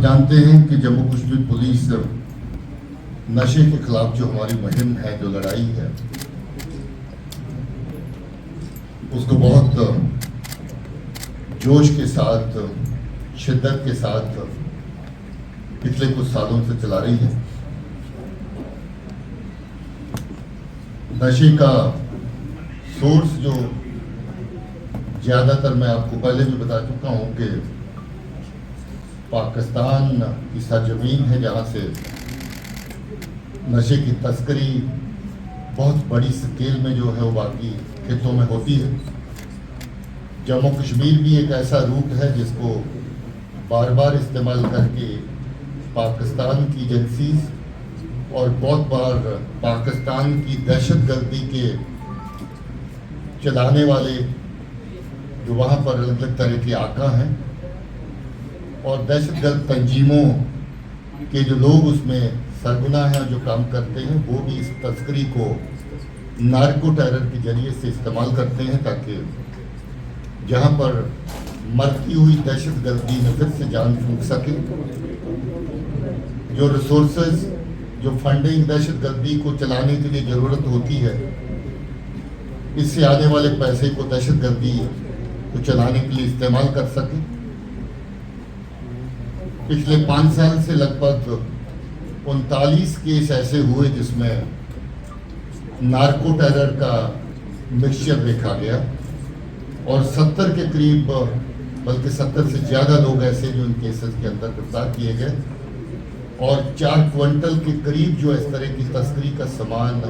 जानते हैं कि जम्मू कश्मीर पुलिस नशे के खिलाफ जो हमारी मुहिम है, जो लड़ाई है, उसको बहुत जोश के साथ, शिद्दत के साथ पिछले कुछ सालों से चला रही है। नशे का सोर्स जो ज़्यादातर मैं आपको पहले भी बता चुका हूँ कि पाकिस्तान की सरजमीन है, जहाँ से नशे की तस्करी बहुत बड़ी स्केल में जो है वो बाकी खेतों में होती है। जम्मू कश्मीर भी एक ऐसा रूट है जिसको बार बार इस्तेमाल करके पाकिस्तान की एजेंसीज और बहुत बार पाकिस्तान की दहशतगर्दी के चलाने वाले जो वहाँ पर अलग अलग तरह के आका हैं और दहशतगर्द तंजीमों के जो लोग उसमें सरगुना हैं, जो काम करते हैं, वो भी इस तस्करी को नार्को टेरर के जरिए से इस्तेमाल करते हैं ताकि जहाँ पर मरती हुई दहशतगर्दी में फिर से जान फूंक सके। जो रिसोर्सेज, जो फंडिंग दहशतगर्दी को चलाने के लिए ज़रूरत होती है, इससे आने वाले पैसे को दहशतगर्दी को चलाने के लिए इस्तेमाल कर सके। पिछले 5 साल से लगभग 39 केस ऐसे हुए जिसमें नार्को टेरर का मिक्सचर देखा गया और 70 के करीब, बल्कि 70 से ज़्यादा लोग ऐसे जो इन केसेस के अंदर गिरफ्तार किए गए और 4 क्विंटल के करीब जो इस तरह की तस्करी का सामान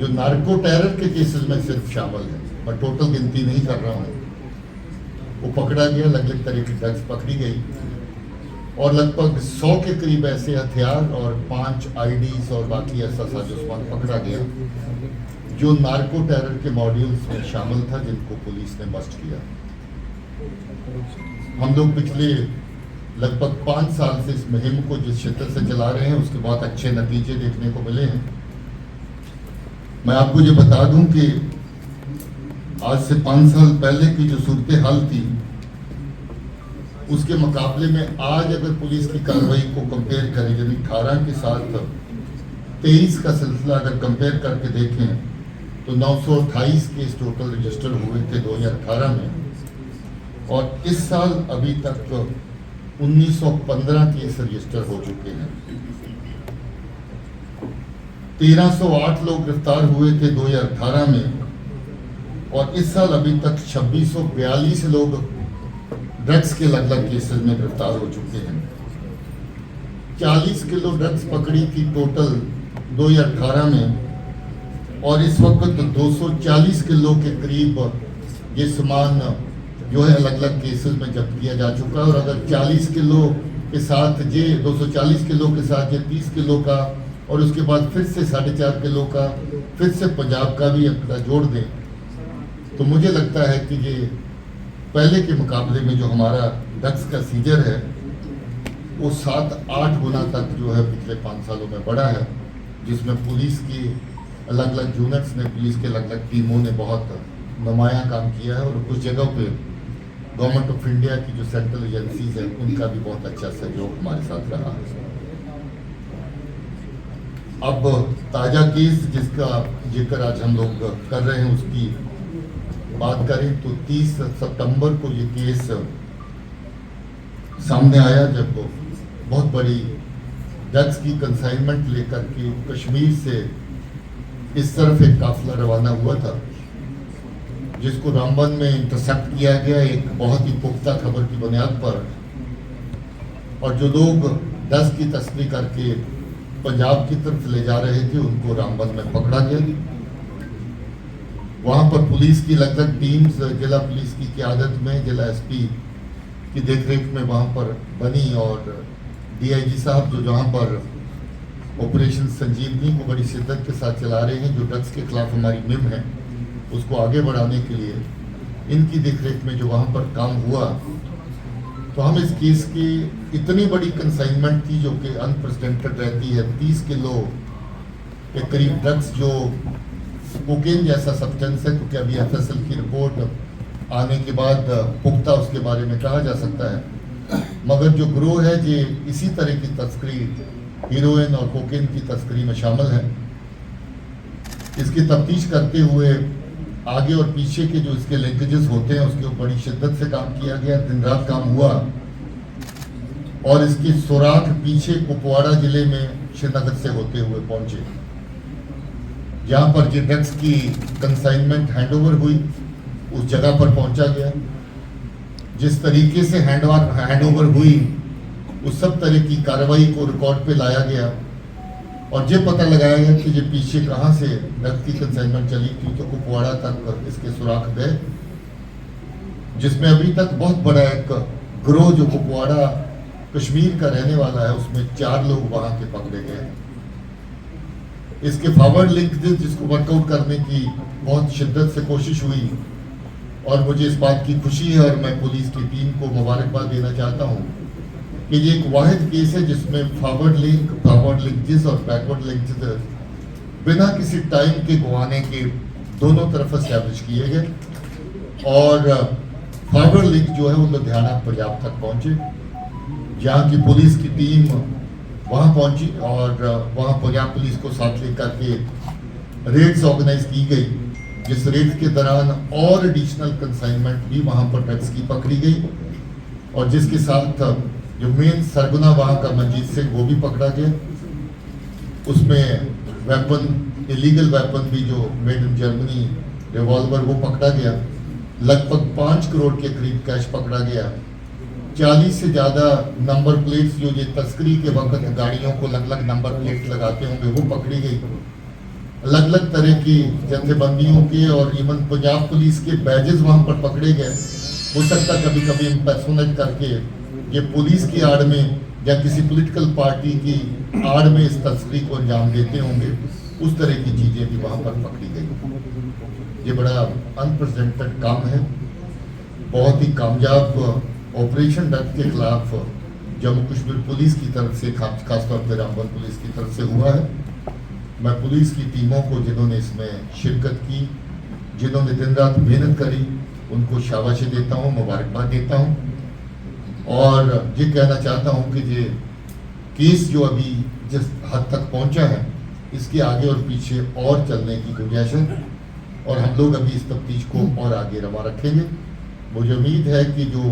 जो नार्को टेरर के केसेस में सिर्फ शामिल है, मैं टोटल गिनती नहीं कर रहा हूँ, वो पकड़ा गया। अलग अलग तरह की ड्रग्स पकड़ी गई और लगभग 100 के करीब ऐसे हथियार और 5 IDs और बाकी ऐसा सामान पकड़ा गया जो नार्को टेरर के मॉड्यूल्स में शामिल था, जिनको पुलिस ने बस्ट किया। हम लोग पिछले लगभग 5 साल से इस मुहिम को जिस शिद्दत से चला रहे हैं उसके बहुत अच्छे नतीजे देखने को मिले हैं। मैं आपको ये बता दूं कि आज से 5 साल पहले की जो सूरत हाल थी उसके मुकाबले में आज अगर पुलिस की कार्रवाई को कंपेयर करें, यानी 18 के साथ 23 का सिलसिला अगर कंपेयर करके देखें तो 928 केस टोटल रजिस्टर हुए थे 2018 में और इस साल अभी तक 1915 केस रजिस्टर हो चुके हैं। 1308 लोग गिरफ्तार हुए थे 2018 में और इस साल अभी तक 2642 लोग ड्रग्स के अलग अलग केसेस में गिरफ्तार हो चुके हैं। 40 किलो ड्रग्स पकड़ी थी टोटल 2018 में और इस वक्त 240 किलो के करीब ये सामान जो है अलग अलग केसेस में जब्त किया जा चुका है। और अगर 40 किलो के साथ ये 240 किलो के साथ ये 30 किलो का और उसके बाद फिर से 4.5 किलो का फिर से पंजाब का भी आंकड़ा जोड़ दें तो मुझे लगता है कि ये पहले के मुकाबले में जो हमारा ड्रग्स का सीजर है वो 7-8 गुना तक जो है पिछले 5 सालों में बढ़ा है, जिसमें पुलिस की अलग अलग यूनिट्स ने, पुलिस के अलग अलग टीमों ने बहुत नुमायाँ काम किया है और कुछ जगहों पे गवर्नमेंट ऑफ इंडिया की जो सेंट्रल एजेंसीज हैं उनका भी बहुत अच्छा सहयोग हमारे साथ रहा है। अब ताज़ा केस जिसका जिक्र आज हम लोग कर रहे हैं उसकी बात करें तो 30 सितंबर को ये केस सामने आया जब बहुत बड़ी ड्रग्स की कंसाइनमेंट लेकर के कश्मीर से इस तरफ एक काफिला रवाना हुआ था जिसको रामबन में इंटरसेप्ट किया गया एक बहुत ही पुख्ता खबर की बुनियाद पर और जो लोग ड्रग्स की तस्करी करके पंजाब की तरफ ले जा रहे थे उनको रामबन में पकड़ा गया। वहाँ पर पुलिस की अलग अलग टीम्स, जिला पुलिस की क़यादत में जिला SP की देखरेख में वहाँ पर बनी और DIG साहब जो जहाँ पर ऑपरेशन संजीवनी को बड़ी शिद्दत के साथ चला रहे हैं, जो ड्रग्स के खिलाफ हमारी मुहिम है उसको आगे बढ़ाने के लिए इनकी देखरेख में जो वहाँ पर काम हुआ तो हम इस केस की इतनी बड़ी कंसाइनमेंट थी जो कि अनप्रेसिडेंटेड रहती है। 30 किलो के करीब ड्रग्स जो कोकेन जैसा सब्सटेंस है, क्योंकि अभी FSL की रिपोर्ट आने के बाद पुख्ता उसके बारे में कहा जा सकता है मगर जो ग्रोह है ये इसी तरह की तस्करी, हीरोइन और कोकेन की तस्करी में शामिल है। इसकी तफ्तीश करते हुए आगे और पीछे के जो इसके लिंकेजेस होते हैं उसके ऊपर बड़ी शिद्दत से काम किया गया, दिन रात काम हुआ और इसकी सुराग पीछे कुपवाड़ा जिले में श्रीनगर से होते हुए पहुंचे, जहां पर जो ड्रग्स की कंसाइनमेंट हैंडओवर हुई उस जगह पर पहुंचा गया। जिस तरीके से हैंडओवर हुई उस सब तरह की कार्रवाई को रिकॉर्ड पे लाया गया और ये पता लगाया गया कि ये पीछे कहाँ से ड्रग्स की कंसाइनमेंट चली थी, तो कुपवाड़ा तक इसके सुराग गए, जिसमें अभी तक बहुत बड़ा एक ग्रोह जो कुपवाड़ा कश्मीर का रहने वाला है उसमें 4 लोग वहां के पकड़े गए। इसके फॉरवर्ड लिंक जिसको वर्कआउट करने की बहुत शिद्दत से कोशिश हुई और मुझे इस बात की खुशी है और मैं पुलिस की टीम को मुबारकबाद देना चाहता हूं कि ये एक वाहिद केस है जिसमें फॉरवर्ड लिंकेज और बैकवर्ड लिंकेज बिना किसी टाइम के गंवाने के दोनों तरफ एस्टैब्लिश किए गए और फॉरवर्ड लिंक जो है वो लुधियाना पंजाब तक पहुंचे, जहाँ की पुलिस की टीम वहाँ पहुंची और वहाँ पंजाब पुलिस को साथ लेकर के रेड्स ऑर्गेनाइज की गई, जिस रेड के दौरान और एडिशनल कंसाइनमेंट भी वहाँ पर ड्रग्स की पकड़ी गई और जिसके साथ जो मेन सरगुना वहाँ का मंजीत सिंह वो भी पकड़ा गया। उसमें वेपन, इलीगल वेपन भी जो मेड इन जर्मनी रिवॉल्वर वो पकड़ा गया। लगभग 5 करोड़ के करीब कैश पकड़ा गया। 40 से ज़्यादा नंबर प्लेट्स जो ये तस्करी के वक्त गाड़ियों को अलग अलग नंबर प्लेट लगाते होंगे वो पकड़ी गई। अलग अलग तरह की जत्थेबंदियों के और इवन पंजाब पुलिस के बैजेस वहाँ पर पकड़े गए। हो सकता कभी कभी इम्पर्सोनेट करके ये पुलिस की आड़ में या किसी पॉलिटिकल पार्टी की आड़ में इस तस्करी को अंजाम देते होंगे, उस तरह की चीज़ें भी वहाँ पर पकड़ी गई। ये बड़ा अनप्रेसिडेंटेड काम है, बहुत ही कामयाब ऑपरेशन ड्रग्स के खिलाफ जम्मू कश्मीर पुलिस की तरफ से, खासतौर पर रामबन पुलिस की तरफ से हुआ है। मैं पुलिस की टीमों को जिन्होंने इसमें शिरकत की, जिन्होंने दिन रात मेहनत करी, उनको शाबाशी देता हूँ, मुबारकबाद देता हूँ और ये कहना चाहता हूँ कि ये केस जो अभी जिस हद तक पहुँचा है इसके आगे और पीछे और चलने की गुंजाइश है और हम लोग अभी इस तफ्तीश को और आगे रवा रखेंगे। मुझे उम्मीद है कि जो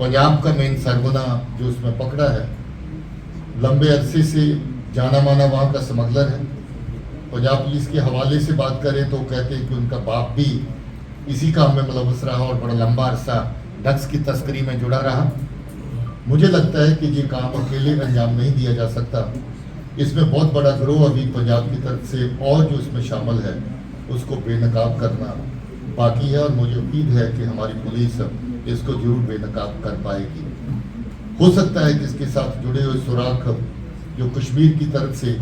पंजाब का मेन सरगुना जो उसमें पकड़ा है, लंबे अरसे से जाना माना वहाँ का स्मगलर है। पंजाब पुलिस के हवाले से बात करें तो कहते हैं कि उनका बाप भी इसी काम में मुलव्वस रहा और बड़ा लंबा अरसा ड्रग्स की तस्करी में जुड़ा रहा। मुझे लगता है कि ये काम अकेले अंजाम नहीं दिया जा सकता, इसमें बहुत बड़ा ग्रोह अभी पंजाब की तरफ से और जो इसमें शामिल है उसको बेनकाब करना बाकी है और मुझे उम्मीद है कि हमारी पुलिस इसको जरूर बेनकाब कर पाएगी। हो सकता है कि इसके साथ जुड़े हुए सुराख जो कश्मीर की तरफ से,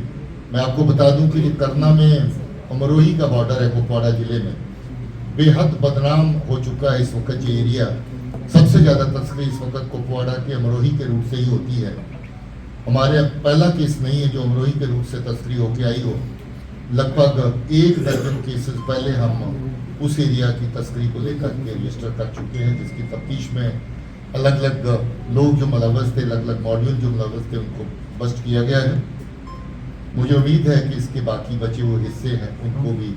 मैं आपको बता दूं कि ये करना में अमरोही का बॉर्डर है, कुपवाड़ा जिले में बेहद बदनाम हो चुका है इस वक्त ये एरिया। सबसे ज़्यादा तस्करी इस वक्त कुपवाड़ा के अमरोही के रूट से ही होती है। हमारे पहला केस नहीं है जो अमरोही के रूट से तस्करी होके आई हो। लगभग 1 दर्जन केसेस पहले हम उस एरिया की तस्करी को लेकर के रजिस्टर कर चुके हैं, जिसकी तफ्तीश में अलग अलग लोग जो मुलव्वस थे, अलग अलग मॉड्यूल जो मुलव्वस थे उनको बस्ट किया गया है। मुझे उम्मीद है कि इसके बाकी बचे हुए हिस्से हैं उनको भी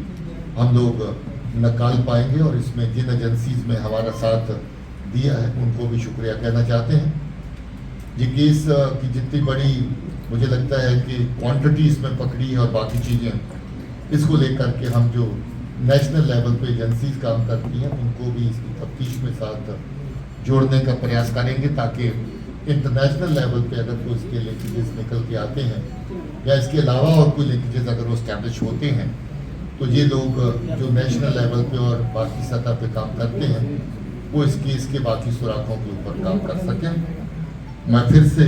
हम लोग निकाल पाएंगे और इसमें जिन एजेंसीज में हमारा साथ दिया है उनको भी शुक्रिया कहना चाहते हैं। ये केस की जितनी बड़ी मुझे लगता है कि क्वांटिटी इसमें पकड़ी है और बाकी चीज़ें इसको लेकर के हम जो नेशनल लेवल पे एजेंसीज काम करती हैं उनको भी इसकी तफ्तीश में साथ जोड़ने का प्रयास करेंगे, ताकि इंटरनेशनल लेवल पे अगर कोई इसके लिंकेजेस निकल के आते हैं या इसके अलावा और कोई लिंकेजेस अगर वो स्टैब्लिश होते हैं तो ये लोग जो नेशनल लेवल पे और बाकी सतह पे काम करते हैं वो इस केस के बाकी सुराखों के ऊपर काम कर सकें। मैं फिर से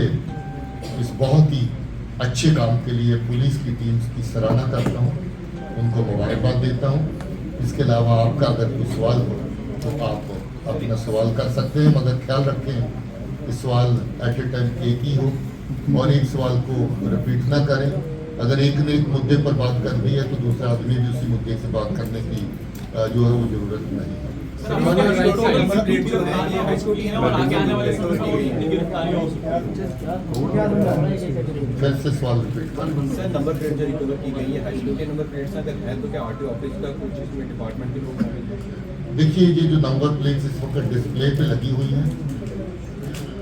इस बहुत ही अच्छे काम के लिए पुलिस की टीम की सराहना करता हूँ, उनको मुबारकबाद देता हूँ। इसके अलावा आपका अगर कोई सवाल हो तो आप अपना सवाल कर सकते हैं, मगर ख्याल रखें कि सवाल एट ए टाइम एक ही हो और एक सवाल को रिपीट ना करें अगर एक ने एक मुद्दे पर बात कर दी है तो दूसरा आदमी भी उसी मुद्दे से बात करने की जो है वो जरूरत नहीं है। फिर से सवाल रिपीट कर। सर नंबर प्लेट जो रिकवर की गई है हाईवे के नंबर प्लेट्स अगर है तो क्या आरटीओ ऑफिस का कुछ इसमें डिपार्टमेंट के लोग हैं? देखिए ये जो नंबर प्लेट्स इस वक्त डिस्प्ले पे लगी हुई हैं,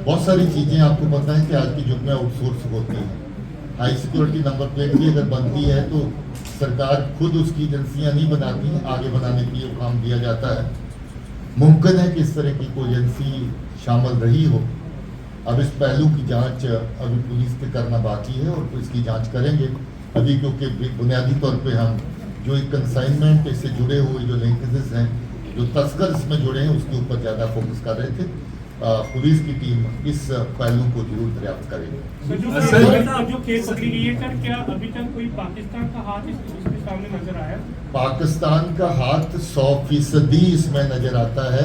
बहुत सारी चीज़ें आपको पता है कि आज के युग में आउटसोर्स होती हैं। हाई सिक्योरिटी नंबर प्लेट भी अगर बनती है तो सरकार खुद उसकी एजेंसियां नहीं बनाती हैं, आगे बनाने के लिए वो काम दिया जाता है। मुमकिन है कि इस तरह की कोई एजेंसी शामिल रही हो। अब इस पहलू की जांच अभी पुलिस पे करना बाकी है और इसकी जांच करेंगे अभी, क्योंकि बुनियादी तौर पे हम जो एक कंसाइनमेंट से जुड़े हुए जो लिंकेजेस हैं, जो तस्कर इसमें जुड़े हैं, उसके ऊपर ज़्यादा फोकस कर रहे थे। पुलिस की टीम इस पहलू को जरूर दरियाफ्त करेगी। जो केस पकड़ी गई है सर, क्या अभी तक कोई पाकिस्तान का हाथ इसके सामने नजर आया? पाकिस्तान का हाथ 100% इसमें नजर आता है।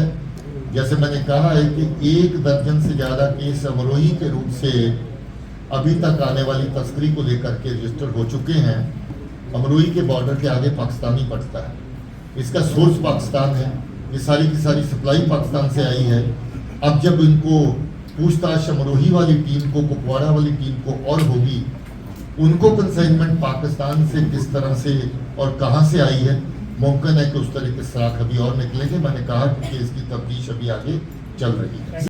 जैसे मैंने कहा है कि 1 दर्जन से ज़्यादा केस अमरोही के रूप से अभी तक आने वाली तस्करी को लेकर के रजिस्टर हो चुके हैं। अमरोही के बॉर्डर के आगे पाकिस्तानी पड़ता है, इसका सोर्स पाकिस्तान है, ये सारी की सारी सप्लाई पाकिस्तान से आई है। अब जब इनको पूछताछ अमरोही वाली टीम को, कुपवाड़ा वाली टीम को और होगी, उनको कंसाइनमेंट पाकिस्तान से किस तरह से और कहां से आई है, मुमकिन है कि उस तरह के सराख अभी और निकलेंगे। मैंने कहा कि इसकी तफ्तीश अभी आगे चल रही है।